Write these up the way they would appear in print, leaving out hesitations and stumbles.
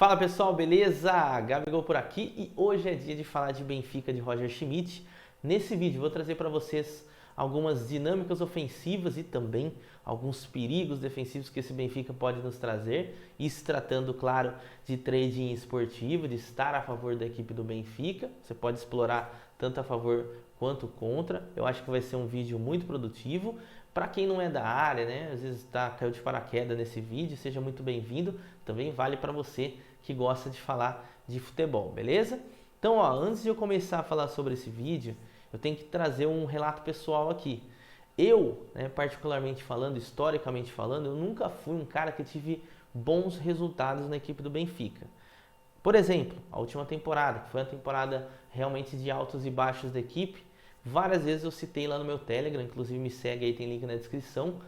Fala pessoal, beleza? Gabigol por aqui e hoje é dia de falar de Benfica de Roger Schmidt. Nesse vídeo vou trazer para vocês algumas dinâmicas ofensivas e também alguns perigos defensivos que esse Benfica pode nos trazer. Isso tratando, claro, de trading esportivo, de estar a favor da equipe do Benfica. Você pode explorar tanto a favor quanto contra. Eu acho que vai ser um vídeo muito produtivo. Para quem não é da área, né, às vezes caiu de paraquedas nesse vídeo, seja muito bem-vindo. Também vale para você que gosta de falar de futebol, beleza? Então, ó, antes de eu começar a falar sobre esse vídeo, eu tenho que trazer um relato pessoal aqui. Eu, né, particularmente falando, historicamente falando, eu nunca fui um cara que tive bons resultados na equipe do Benfica. Por exemplo, a última temporada, que foi uma temporada realmente de altos e baixos da equipe, várias vezes eu citei lá no meu Telegram, inclusive me segue aí, tem link na descrição,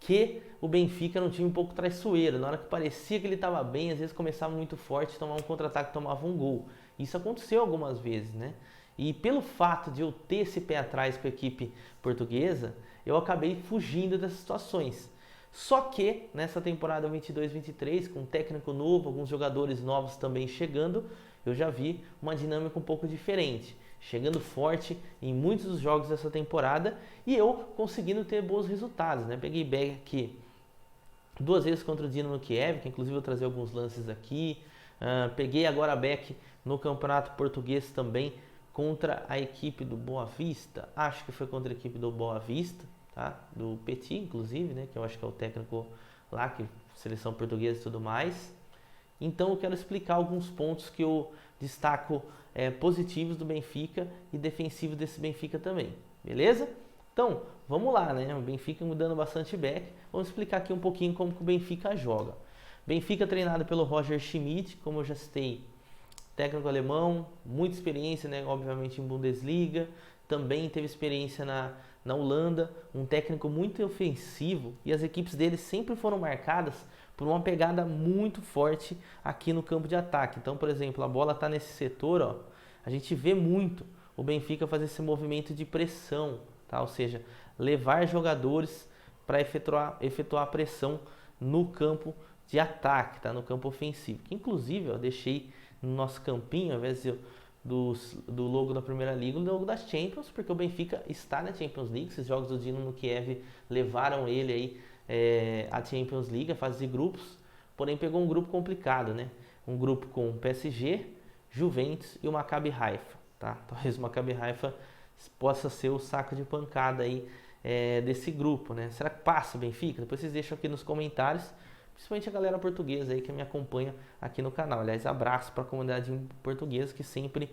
que o Benfica era um time um pouco traiçoeiro. Na hora que parecia que ele estava bem, às vezes começava muito forte, tomava um contra-ataque, tomava um gol. Isso aconteceu algumas vezes, né? E pelo fato de eu ter esse pé atrás com a equipe portuguesa, eu acabei fugindo dessas situações. Só que nessa temporada 22-23, com um técnico novo, alguns jogadores novos também chegando, eu já vi uma dinâmica um pouco diferente. Chegando forte em muitos dos jogos dessa temporada e eu conseguindo ter bons resultados, né? Peguei back aqui 2 vezes contra o Dinamo Kiev, que inclusive eu vou trazer alguns lances aqui. Peguei agora back no Campeonato Português também contra a equipe do Boa Vista. Acho que foi contra a equipe do Boa Vista, tá? Do Petit, inclusive, né? Que eu acho que é o técnico lá, que seleção portuguesa e tudo mais. Então eu quero explicar alguns pontos que eu destaco positivos do Benfica e defensivos desse Benfica também, beleza? Então, vamos lá, né? O Benfica mudando bastante back. Vamos explicar aqui um pouquinho como que o Benfica joga. Benfica treinado pelo Roger Schmidt, como eu já citei, técnico alemão, muita experiência, né? Obviamente em Bundesliga, também teve experiência na Holanda, um técnico muito ofensivo e as equipes dele sempre foram marcadas por uma pegada muito forte aqui no campo de ataque. Então, por exemplo, a bola está nesse setor, ó, a gente vê muito o Benfica fazer esse movimento de pressão, tá? Ou seja, levar jogadores para efetuar a pressão no campo de ataque, tá? No campo ofensivo. Que, inclusive, eu deixei no nosso campinho, ao invés do logo da Primeira Liga, o logo das Champions, porque o Benfica está na Champions League. Esses jogos do Dinamo Kiev levaram ele aí a Champions League, a fase de grupos, porém pegou um grupo complicado, né? Um grupo com PSG, Juventus e o Maccabi Haifa, tá? Talvez o Maccabi Haifa possa ser o saco de pancada aí desse grupo, né? Será que passa o Benfica? Depois vocês deixam aqui nos comentários, principalmente a galera portuguesa aí que me acompanha aqui no canal. Aliás, abraço para a comunidade portuguesa que sempre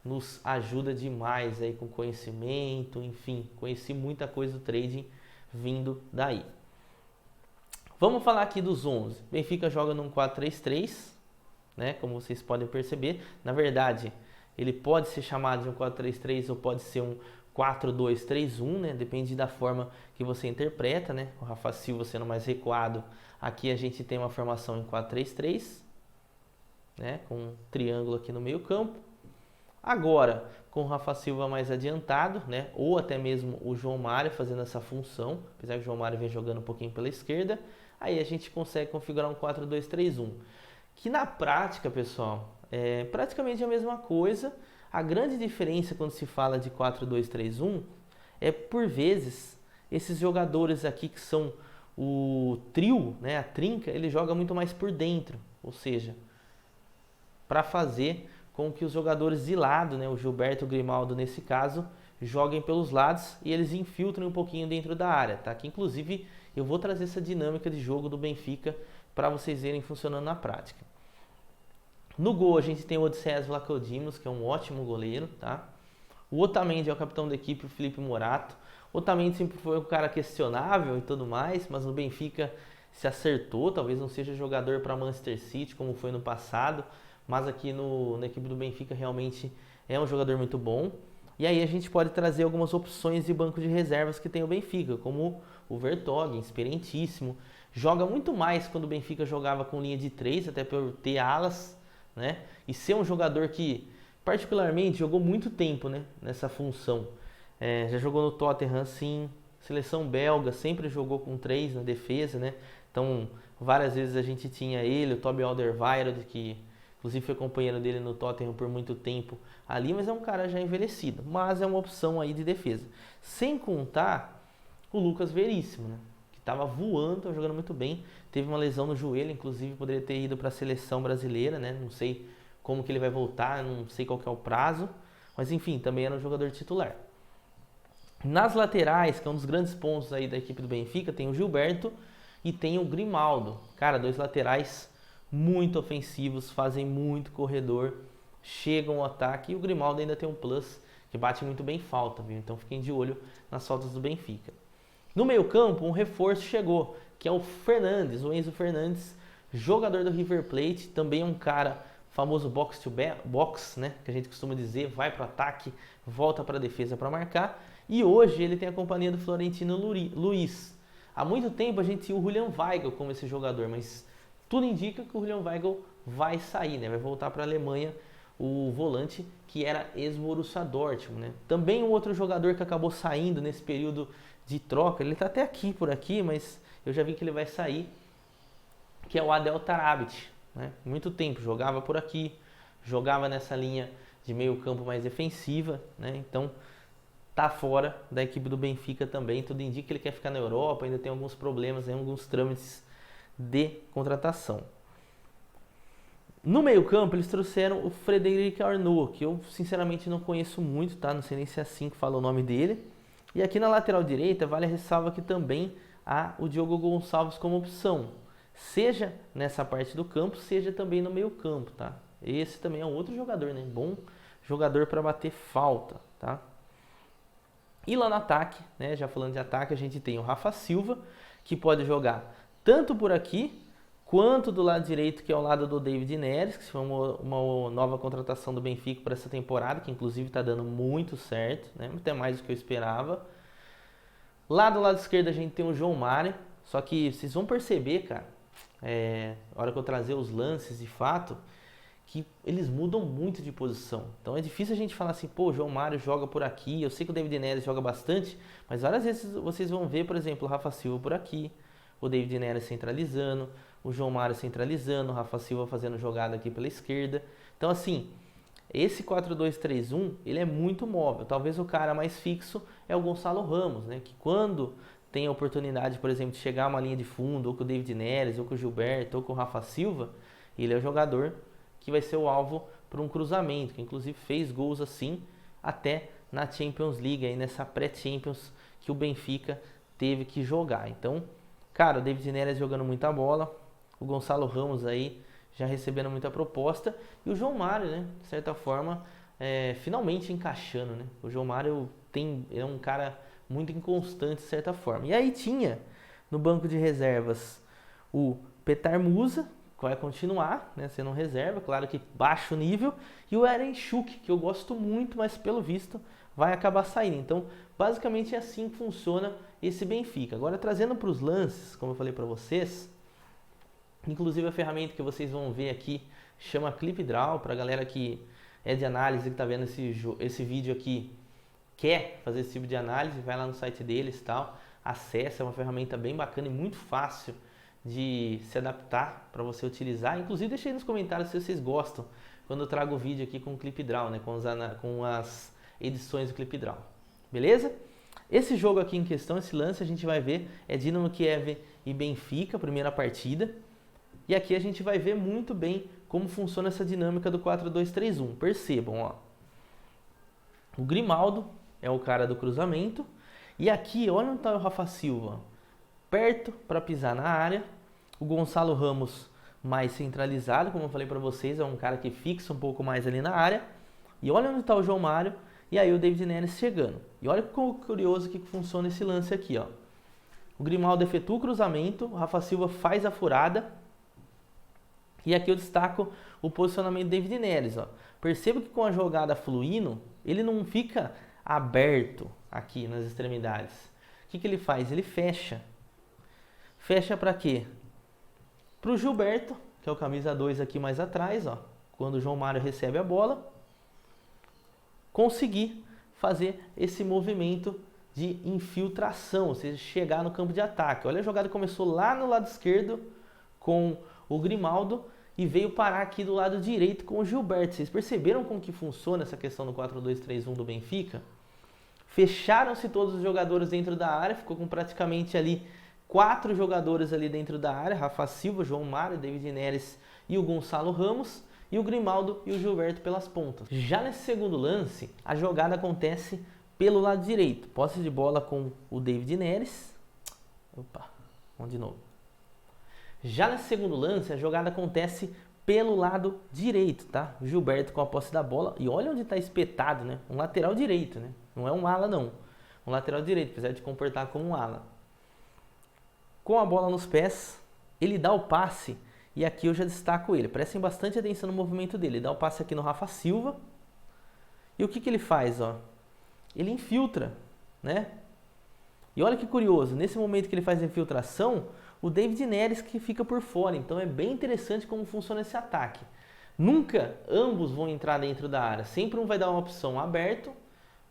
nos ajuda demais aí com conhecimento, enfim, conheci muita coisa do trading vindo daí. Vamos falar aqui dos 11. Benfica joga num 4-3-3, né? Como vocês podem perceber. Na verdade, ele pode ser chamado de um 4-3-3 ou pode ser um 4-2-3-1, né? Depende da forma que você interpreta, né? O Rafa Silva sendo mais recuado. Aqui a gente tem uma formação em 4-3-3, né? Com um triângulo aqui no meio campo. Agora, com o Rafa Silva mais adiantado, né? Ou até mesmo o João Mário fazendo essa função, apesar que o João Mário vem jogando um pouquinho pela esquerda, aí a gente consegue configurar um 4-2-3-1, que na prática, pessoal, é praticamente a mesma coisa. A grande diferença quando se fala de 4-2-3-1 é, por vezes, esses jogadores aqui que são o trio, né? A trinca, ele joga muito mais por dentro, ou seja, para fazer com que os jogadores de lado, né, o Gilberto e o Grimaldo nesse caso, joguem pelos lados e eles infiltrem um pouquinho dentro da área, tá? Que inclusive eu vou trazer essa dinâmica de jogo do Benfica para vocês verem funcionando na prática. No gol a gente tem o Odysseas Vlachodimos, que é um ótimo goleiro, tá? O Otamendi é o capitão da equipe, o Felipe Morato. O Otamendi sempre foi um cara questionável e tudo mais, mas no Benfica se acertou, talvez não seja jogador para Manchester City como foi no passado, mas aqui na equipe do Benfica realmente é um jogador muito bom. E aí a gente pode trazer algumas opções de banco de reservas que tem o Benfica, como o Vertonghen, experientíssimo. Joga muito mais quando o Benfica jogava com linha de 3, até por ter alas, né? E ser um jogador que particularmente jogou muito tempo, né, nessa função. Já jogou no Tottenham, sim. Seleção belga sempre jogou com 3 na defesa, né? Então, várias vezes a gente tinha ele, o Toby Alderweireld, que inclusive foi companheiro dele no Tottenham por muito tempo ali, mas é um cara já envelhecido, mas é uma opção aí de defesa. Sem contar o Lucas Veríssimo, né? Que estava voando, estava jogando muito bem, teve uma lesão no joelho, inclusive poderia ter ido para a seleção brasileira, né? Não sei como que ele vai voltar, não sei qual que é o prazo, mas enfim, também era um jogador titular. Nas laterais, que é um dos grandes pontos aí da equipe do Benfica, tem o Gilberto e tem o Grimaldo. Cara, dois laterais muito ofensivos, fazem muito corredor, chegam ao ataque, e o Grimaldo ainda tem um plus, que bate muito bem falta, viu? Então fiquem de olho nas faltas do Benfica. No meio-campo, um reforço chegou, que é o Fernandes, o Enzo Fernandes, jogador do River Plate, também é um cara famoso box to box, né, que a gente costuma dizer, vai para o ataque, volta para a defesa para marcar, e hoje ele tem a companhia do Florentino Luiz. Há muito tempo a gente tinha o Julian Weigl como esse jogador, mas tudo indica que o Julian Weigl vai sair, né, vai voltar para a Alemanha, o volante que era ex-Borussia Dortmund, né. Também um outro jogador que acabou saindo nesse período de troca, ele está até aqui por aqui, mas eu já vi que ele vai sair, que é o Adel Tarabt, né? Muito tempo, jogava por aqui, jogava nessa linha de meio campo mais defensiva, né? Então tá fora da equipe do Benfica também, tudo indica que ele quer ficar na Europa, ainda tem alguns problemas, alguns trâmites de contratação. No meio campo eles trouxeram o Frédéric Arnaud, que eu sinceramente não conheço muito, tá? Não sei nem se é assim que fala o nome dele. E aqui na lateral direita vale a ressalva que também há o Diogo Gonçalves como opção, seja nessa parte do campo, seja também no meio campo, tá? Esse também é um outro jogador, né? Bom jogador para bater falta, tá? E lá no ataque, né? Já falando de ataque, a gente tem o Rafa Silva, que pode jogar tanto por aqui, quanto do lado direito, que é ao lado do David Neres, que foi uma nova contratação do Benfica para essa temporada, que inclusive está dando muito certo, né? Até mais do que eu esperava. Lá do lado esquerdo a gente tem o João Mário, só que vocês vão perceber, cara, na hora que eu trazer os lances de fato, que eles mudam muito de posição. Então é difícil a gente falar assim, pô, o João Mário joga por aqui, eu sei que o David Neres joga bastante, mas várias vezes vocês vão ver, por exemplo, o Rafa Silva por aqui, o David Neres centralizando, o João Mário centralizando, o Rafa Silva fazendo jogada aqui pela esquerda. Então assim, esse 4-2-3-1, ele é muito móvel. Talvez o cara mais fixo é o Gonçalo Ramos, né? Que quando tem a oportunidade, por exemplo, de chegar a uma linha de fundo, ou com o David Neres, ou com o Gilberto, ou com o Rafa Silva, ele é o jogador que vai ser o alvo para um cruzamento, que inclusive fez gols assim até na Champions League, aí nessa pré-Champions que o Benfica teve que jogar. Então, cara, o David Neres jogando muita bola, o Gonçalo Ramos aí já recebendo muita proposta, e o João Mário, né, de certa forma, finalmente encaixando, né? O João Mário é um cara muito inconstante, de certa forma. E aí tinha no banco de reservas o Petar Musa, que vai continuar, né, sendo um reserva, claro que baixo nível, e o Eren Schuck, que eu gosto muito, mas pelo visto vai acabar saindo. Então, basicamente é assim que funciona esse Benfica. Agora, trazendo para os lances, como eu falei para vocês, inclusive a ferramenta que vocês vão ver aqui chama ClipDraw, para a galera que é de análise, que está vendo esse vídeo aqui, quer fazer esse tipo de análise, vai lá no site deles e tal, acessa, é uma ferramenta bem bacana e muito fácil de se adaptar para você utilizar. Inclusive deixa aí nos comentários se vocês gostam quando eu trago o vídeo aqui com o ClipDraw, né, com as edições do ClipDraw, beleza? Esse jogo aqui em questão, esse lance, a gente vai ver é Dinamo Kiev e Benfica, primeira partida. E aqui a gente vai ver muito bem como funciona essa dinâmica do 4-2-3-1. Percebam, ó. O Grimaldo é o cara do cruzamento. E aqui, olha onde está o Rafa Silva. Perto para pisar na área. O Gonçalo Ramos mais centralizado, como eu falei para vocês, é um cara que fixa um pouco mais ali na área. E olha onde está o João Mário. E aí o David Neres chegando. E olha que curioso que funciona esse lance aqui, ó. O Grimaldo efetua o cruzamento, o Rafa Silva faz a furada. E aqui eu destaco o posicionamento do David Neres, ó. Perceba que com a jogada fluindo, ele não fica aberto aqui nas extremidades. O que ele faz? Ele fecha. Fecha para quê? Para o Gilberto, que é o camisa 2 aqui mais atrás, ó. Quando o João Mário recebe a bola, conseguir fazer esse movimento de infiltração, ou seja, chegar no campo de ataque. Olha a jogada que começou lá no lado esquerdo com o Grimaldo e veio parar aqui do lado direito com o Gilberto. Vocês perceberam como que funciona essa questão do 4-2-3-1 do Benfica? Fecharam-se todos os jogadores dentro da área, ficou com praticamente ali 4 jogadores ali dentro da área, Rafa Silva, João Mário, David Neres e o Gonçalo Ramos, e o Grimaldo e o Gilberto pelas pontas. Já nesse segundo lance, a jogada acontece pelo lado direito. Posse de bola com o David Neres. Opa, vamos de novo. Já nesse segundo lance, a jogada acontece pelo lado direito, tá? O Gilberto com a posse da bola. E olha onde está espetado, né? Um lateral direito, né? Não é um ala, não. Um lateral direito, apesar de comportar como um ala. Com a bola nos pés, ele dá o passe. E aqui eu já destaco ele. Prestem bastante atenção no movimento dele. Ele dá o passe aqui no Rafa Silva. E o que que ele faz, ó? Ele infiltra, né? E olha que curioso. Nesse momento que ele faz a infiltração, o David Neres que fica por fora. Então é bem interessante como funciona esse ataque. Nunca ambos vão entrar dentro da área. Sempre um vai dar uma opção aberto.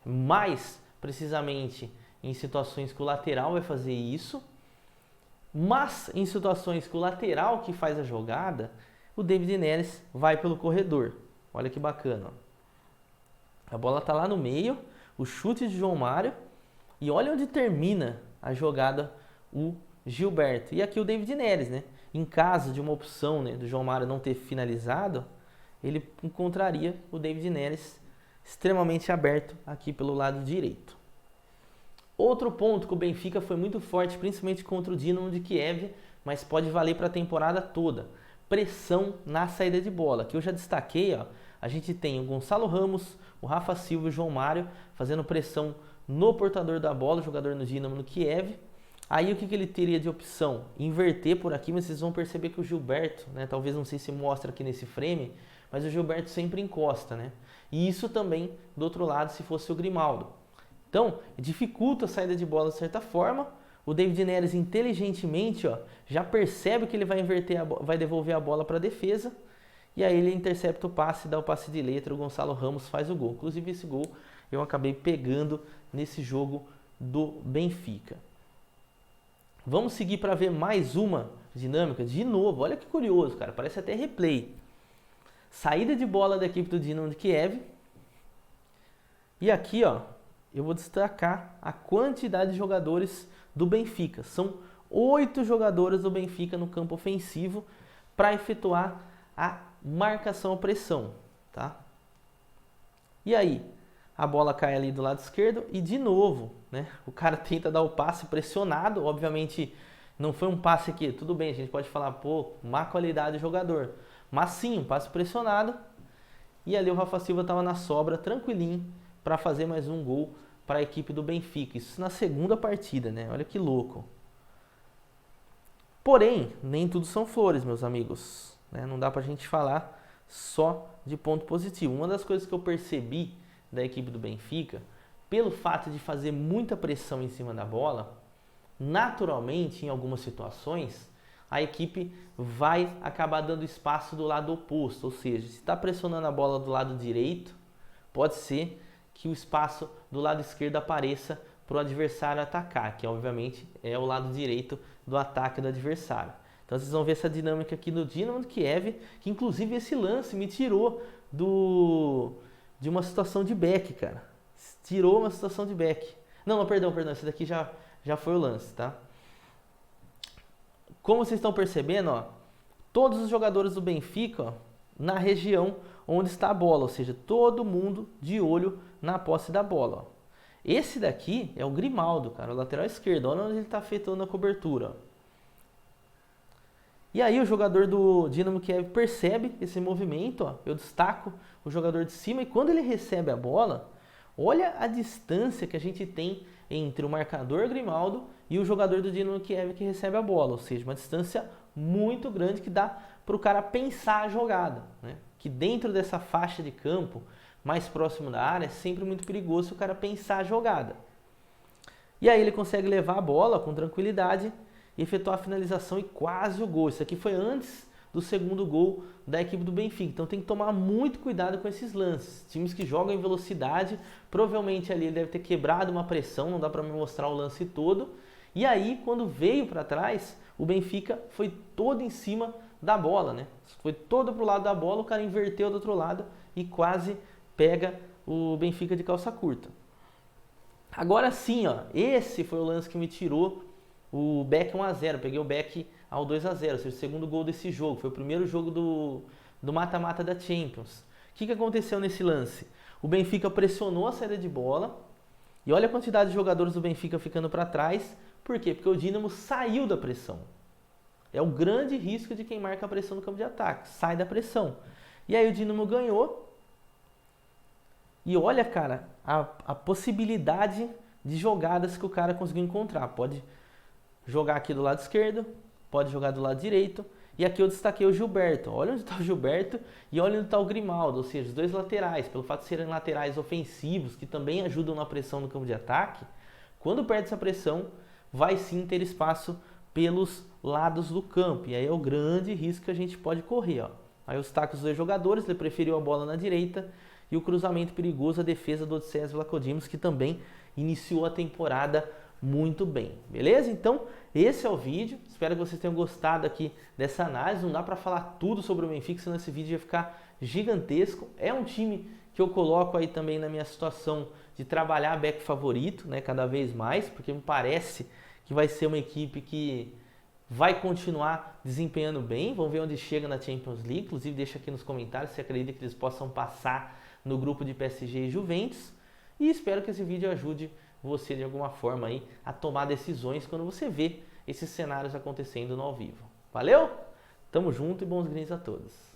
Mais precisamente em situações que o lateral vai fazer isso. Mas em situações que o lateral que faz a jogada, o David Neres vai pelo corredor. Olha que bacana. Ó. A bola está lá no meio, o chute de João Mário. E olha onde termina a jogada o Gilberto. E aqui o David Neres, né? Em caso de uma opção, né, do João Mário não ter finalizado, ele encontraria o David Neres extremamente aberto aqui pelo lado direito. Outro ponto que o Benfica foi muito forte, principalmente contra o Dinamo de Kiev, mas pode valer para a temporada toda. Pressão na saída de bola, que eu já destaquei, ó, a gente tem o Gonçalo Ramos, o Rafa Silva e o João Mário fazendo pressão no portador da bola, o jogador no Dinamo no Kiev. Aí o que ele teria de opção? Inverter por aqui, mas vocês vão perceber que o Gilberto, né, talvez não sei se mostra aqui nesse frame, mas o Gilberto sempre encosta, né? E isso também do outro lado se fosse o Grimaldo. Então, dificulta a saída de bola de certa forma. O David Neres inteligentemente, ó, já percebe que ele vai inverter, vai devolver a bola para a defesa. E aí ele intercepta o passe, dá o passe de letra, o Gonçalo Ramos faz o gol. Inclusive esse gol eu acabei pegando nesse jogo do Benfica. Vamos seguir para ver mais uma dinâmica. De novo, olha que curioso, cara. Parece até replay. Saída de bola da equipe do Dinamo de Kiev. E aqui, ó, eu vou destacar a quantidade de jogadores do Benfica. São 8 jogadores do Benfica no campo ofensivo para efetuar a marcação-pressão, tá? E aí, a bola cai ali do lado esquerdo e de novo, né? O cara tenta dar o passe pressionado, obviamente não foi um passe aqui, tudo bem, a gente pode falar, pô, má qualidade do jogador. Mas sim, um passe pressionado e ali o Rafa Silva estava na sobra, tranquilinho, para fazer mais um gol para a equipe do Benfica. Isso na segunda partida, né? Olha que louco. Porém, nem tudo são flores, meus amigos, né? Não dá para a gente falar só de ponto positivo. Uma das coisas que eu percebi da equipe do Benfica, pelo fato de fazer muita pressão em cima da bola, naturalmente, em algumas situações, a equipe vai acabar dando espaço do lado oposto. Ou seja, se está pressionando a bola do lado direito, pode ser que o espaço do lado esquerdo apareça para o adversário atacar, que obviamente é o lado direito do ataque do adversário. Então vocês vão ver essa dinâmica aqui no Dinamo de Kiev, que inclusive esse lance me tirou de uma situação de back, cara. Tirou uma situação de back. Não, perdão, esse daqui já foi o lance, tá? Como vocês estão percebendo, ó, todos os jogadores do Benfica, ó, na região onde está a bola, ou seja, todo mundo de olho na posse da bola. Ó. Esse daqui é o Grimaldo, cara, o lateral esquerdo, olha onde ele está efetuando a cobertura. Ó. E aí o jogador do Dinamo Kiev percebe esse movimento, ó, eu destaco o jogador de cima e quando ele recebe a bola, olha a distância que a gente tem entre o marcador Grimaldo e o jogador do Dinamo Kiev que recebe a bola, ou seja, uma distância muito grande que dá para o cara pensar a jogada, né? Que dentro dessa faixa de campo, mais próximo da área, é sempre muito perigoso o cara pensar a jogada. E aí ele consegue levar a bola com tranquilidade e efetuar a finalização e quase o gol. Isso aqui foi antes do segundo gol da equipe do Benfica. Então tem que tomar muito cuidado com esses lances. Times que jogam em velocidade, provavelmente ali ele deve ter quebrado uma pressão, não dá para me mostrar o lance todo. E aí, quando veio para trás, o Benfica foi todo em cima da bola, né? Foi todo pro lado da bola, o cara inverteu do outro lado e quase pega o Benfica de calça curta. Agora sim, ó, esse foi o lance que me tirou o Beck 1-0. Peguei o Beck ao 2-0, ou seja, o segundo gol desse jogo. Foi o primeiro jogo do mata-mata da Champions. O que aconteceu nesse lance? O Benfica pressionou a saída de bola e olha a quantidade de jogadores do Benfica ficando para trás. Por quê? Porque o Dínamo saiu da pressão. É o grande risco de quem marca a pressão no campo de ataque. Sai da pressão. E aí o Dínamo ganhou. E olha, cara, a possibilidade de jogadas que o cara conseguiu encontrar. Pode jogar aqui do lado esquerdo, pode jogar do lado direito. E aqui eu destaquei o Gilberto. Olha onde está o Gilberto e olha onde está o Grimaldo. Ou seja, os dois laterais. Pelo fato de serem laterais ofensivos, que também ajudam na pressão no campo de ataque, quando perde essa pressão, vai sim ter espaço pelos lados do campo. E aí é o grande risco que a gente pode correr. Ó. Aí os tacos dos dois jogadores, ele preferiu a bola na direita. E o cruzamento perigoso, a defesa do Odysseas Vlachodimos, que também iniciou a temporada muito bem. Beleza? Então, esse é o vídeo. Espero que vocês tenham gostado aqui dessa análise. Não dá para falar tudo sobre o Benfica, senão esse vídeo ia ficar gigantesco. É um time que eu coloco aí também na minha situação de trabalhar back favorito, né, cada vez mais, porque me parece que vai ser uma equipe que vai continuar desempenhando bem. Vamos ver onde chega na Champions League. Inclusive, deixa aqui nos comentários se acredita que eles possam passar no grupo de PSG e Juventus. E espero que esse vídeo ajude você de alguma forma aí a tomar decisões quando você vê esses cenários acontecendo no ao vivo. Valeu? Tamo junto e bons greens a todos.